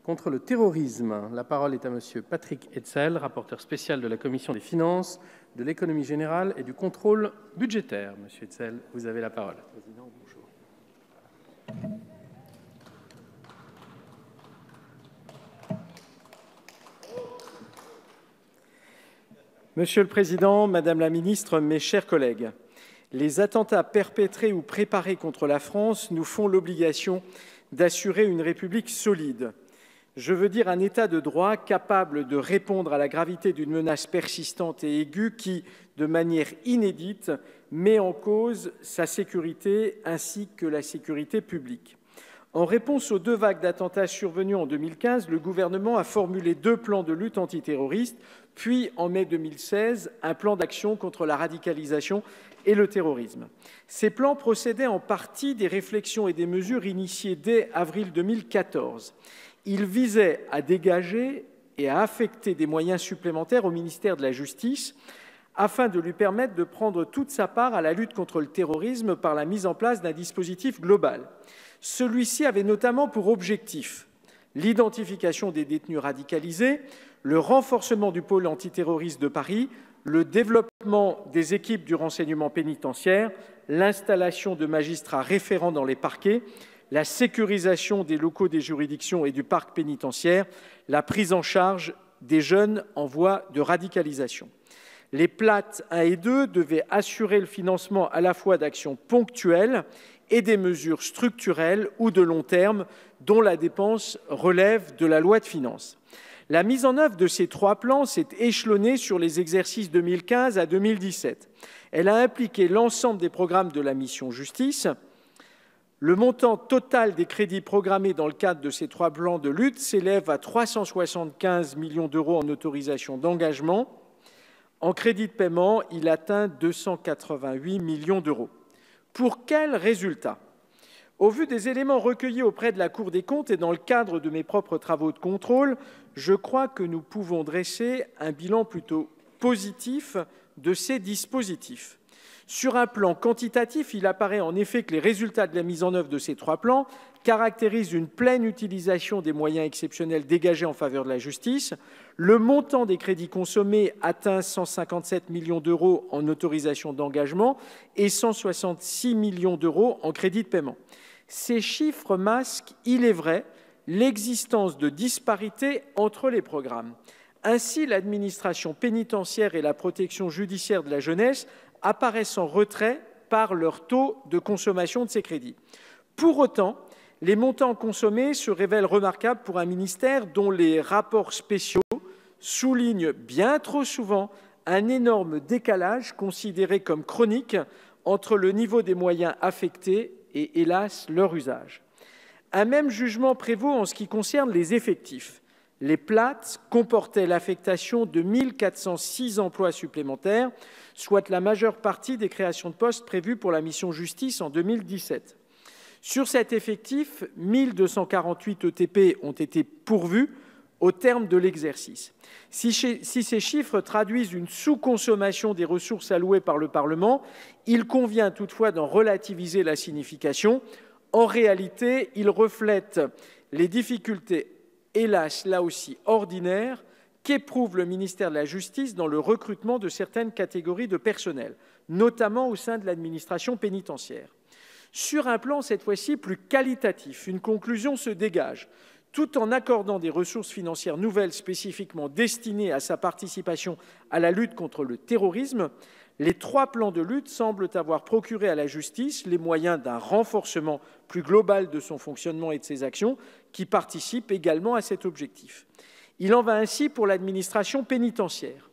contre le terrorisme. La parole est à Monsieur Patrick Hetzel, rapporteur spécial de la Commission des finances, de l'économie générale et du contrôle budgétaire. Monsieur Hetzel, vous avez la parole. Président, bonjour. Monsieur le Président, Madame la Ministre, mes chers collègues, les attentats perpétrés ou préparés contre la France nous font l'obligation d'assurer une République solide. Je veux dire un État de droit capable de répondre à la gravité d'une menace persistante et aiguë qui, de manière inédite, met en cause sa sécurité ainsi que la sécurité publique. En réponse aux 2 vagues d'attentats survenus en 2015, le gouvernement a formulé 2 plans de lutte antiterroriste, puis en mai 2016, un plan d'action contre la radicalisation et le terrorisme. Ces plans procédaient en partie des réflexions et des mesures initiées dès avril 2014. Ils visaient à dégager et à affecter des moyens supplémentaires au ministère de la Justice afin de lui permettre de prendre toute sa part à la lutte contre le terrorisme par la mise en place d'un dispositif global. Celui-ci avait notamment pour objectif l'identification des détenus radicalisés, le renforcement du pôle antiterroriste de Paris, le développement des équipes du renseignement pénitentiaire, l'installation de magistrats référents dans les parquets, la sécurisation des locaux des juridictions et du parc pénitentiaire, la prise en charge des jeunes en voie de radicalisation. Les PLAT 1 et 2 devaient assurer le financement à la fois d'actions ponctuelles et des mesures structurelles ou de long terme dont la dépense relève de la loi de finances. La mise en œuvre de ces 3 plans s'est échelonnée sur les exercices 2015 à 2017. Elle a impliqué l'ensemble des programmes de la mission Justice. Le montant total des crédits programmés dans le cadre de ces 3 plans de lutte s'élève à 375 millions d'euros en autorisations d'engagement. En crédit de paiement, il atteint 288 millions d'euros. Pour quels résultats ? Au vu des éléments recueillis auprès de la Cour des comptes et dans le cadre de mes propres travaux de contrôle, je crois que nous pouvons dresser un bilan plutôt positif de ces dispositifs. Sur un plan quantitatif, il apparaît en effet que les résultats de la mise en œuvre de ces 3 plans caractérisent une pleine utilisation des moyens exceptionnels dégagés en faveur de la justice. Le montant des crédits consommés atteint 157 millions d'euros en autorisation d'engagement et 166 millions d'euros en crédit de paiement. Ces chiffres masquent, il est vrai, l'existence de disparités entre les programmes. Ainsi, l'administration pénitentiaire et la protection judiciaire de la jeunesse apparaissent en retrait par leur taux de consommation de ces crédits. Pour autant, les montants consommés se révèlent remarquables pour un ministère dont les rapports spéciaux soulignent bien trop souvent un énorme décalage considéré comme chronique entre le niveau des moyens affectés et, hélas, leur usage. Un même jugement prévaut en ce qui concerne les effectifs. Les PLAT comportaient l'affectation de 1 406 emplois supplémentaires, soit la majeure partie des créations de postes prévues pour la mission Justice en 2017. Sur cet effectif, 1 248 ETP ont été pourvus au terme de l'exercice. Si ces chiffres traduisent une sous-consommation des ressources allouées par le Parlement, il convient toutefois d'en relativiser la signification. En réalité, ils reflètent les difficultés, hélas, là aussi ordinaires, qu'éprouve le ministère de la Justice dans le recrutement de certaines catégories de personnel, notamment au sein de l'administration pénitentiaire. Sur un plan, cette fois-ci, plus qualitatif, une conclusion se dégage. Tout en accordant des ressources financières nouvelles spécifiquement destinées à sa participation à la lutte contre le terrorisme, les 3 plans de lutte semblent avoir procuré à la justice les moyens d'un renforcement plus global de son fonctionnement et de ses actions qui participent également à cet objectif. Il en va ainsi pour l'administration pénitentiaire.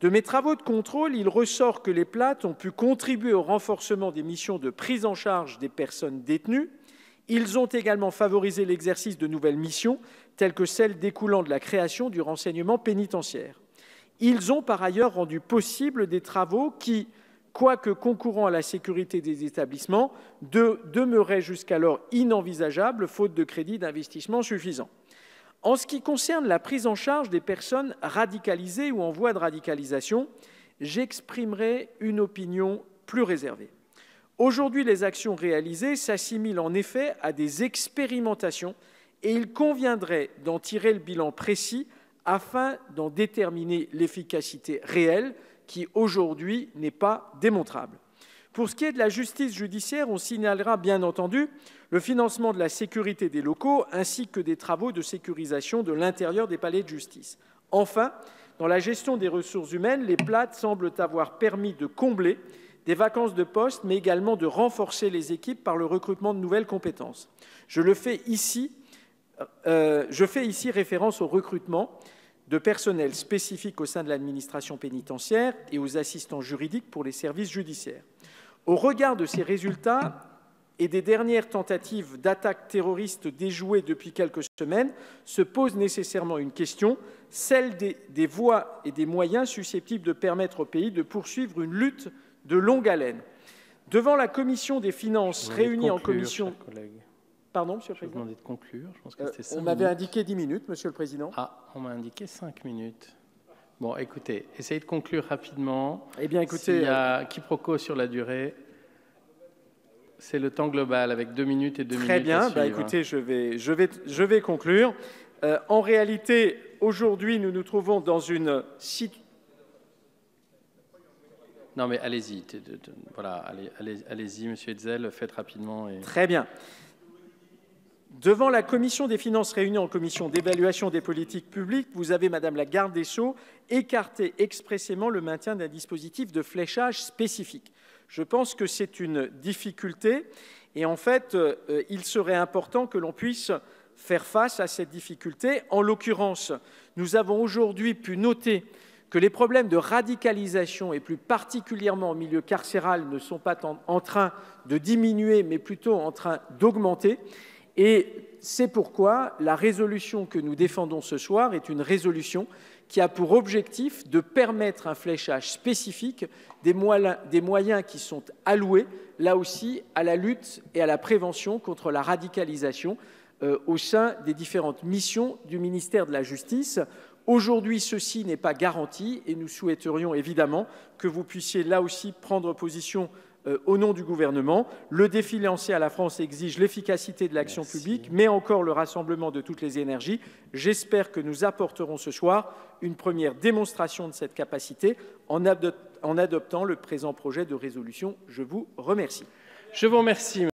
De mes travaux de contrôle, il ressort que les PLAT ont pu contribuer au renforcement des missions de prise en charge des personnes détenues. Ils ont également favorisé l'exercice de nouvelles missions, telles que celles découlant de la création du renseignement pénitentiaire. Ils ont par ailleurs rendu possible des travaux qui, quoique concourant à la sécurité des établissements, demeuraient jusqu'alors inenvisageables faute de crédits d'investissement suffisants. En ce qui concerne la prise en charge des personnes radicalisées ou en voie de radicalisation, j'exprimerai une opinion plus réservée. Aujourd'hui, les actions réalisées s'assimilent en effet à des expérimentations et il conviendrait d'en tirer le bilan précis afin d'en déterminer l'efficacité réelle qui aujourd'hui n'est pas démontrable. Pour ce qui est de la justice judiciaire, on signalera bien entendu le financement de la sécurité des locaux ainsi que des travaux de sécurisation de l'intérieur des palais de justice. Enfin, dans la gestion des ressources humaines, les PLAT semblent avoir permis de combler des vacances de poste, mais également de renforcer les équipes par le recrutement de nouvelles compétences. Je fais ici référence au recrutement de personnel spécifique au sein de l'administration pénitentiaire et aux assistants juridiques pour les services judiciaires. Au regard de ces résultats et des dernières tentatives d'attaque terroriste déjouées depuis quelques semaines, se pose nécessairement une question, celle des voies et des moyens susceptibles de permettre au pays de poursuivre une lutte de longue haleine. Devant la commission des finances réunie en commission... Pardon, Monsieur le Président. Je vous demandais de conclure. Je pense que c'était 5 on m'avait indiqué 10 minutes, Monsieur le Président. Ah, on m'a indiqué 5 minutes. Bon, écoutez, essayez de conclure rapidement. Eh bien, écoutez... S'il y a quiproquo sur la durée, c'est le temps global, avec 2 minutes et 2 minutes. Très bien, écoutez, je vais conclure. En réalité, aujourd'hui, nous nous trouvons dans une situation... Non, mais allez-y. Voilà, allez-y, Monsieur Hetzel, faites rapidement. Et... Très bien. Devant la commission des finances réunie en commission d'évaluation des politiques publiques, vous avez, Madame la garde des Sceaux, écarté expressément le maintien d'un dispositif de fléchage spécifique. Je pense que c'est une difficulté et en fait, il serait important que l'on puisse faire face à cette difficulté. En l'occurrence, nous avons aujourd'hui pu noter que les problèmes de radicalisation, et plus particulièrement en milieu carcéral, ne sont pas en train de diminuer, mais plutôt en train d'augmenter. Et c'est pourquoi la résolution que nous défendons ce soir est une résolution qui a pour objectif de permettre un fléchage spécifique des moyens qui sont alloués, là aussi, à la lutte et à la prévention contre la radicalisation au sein des différentes missions du ministère de la Justice. Aujourd'hui, ceci n'est pas garanti et nous souhaiterions évidemment que vous puissiez là aussi prendre position au nom du gouvernement. Le défi lancé à la France exige l'efficacité de l'action publique, mais encore le rassemblement de toutes les énergies. J'espère que nous apporterons ce soir une première démonstration de cette capacité en adoptant le présent projet de résolution. Je vous remercie. Je vous remercie.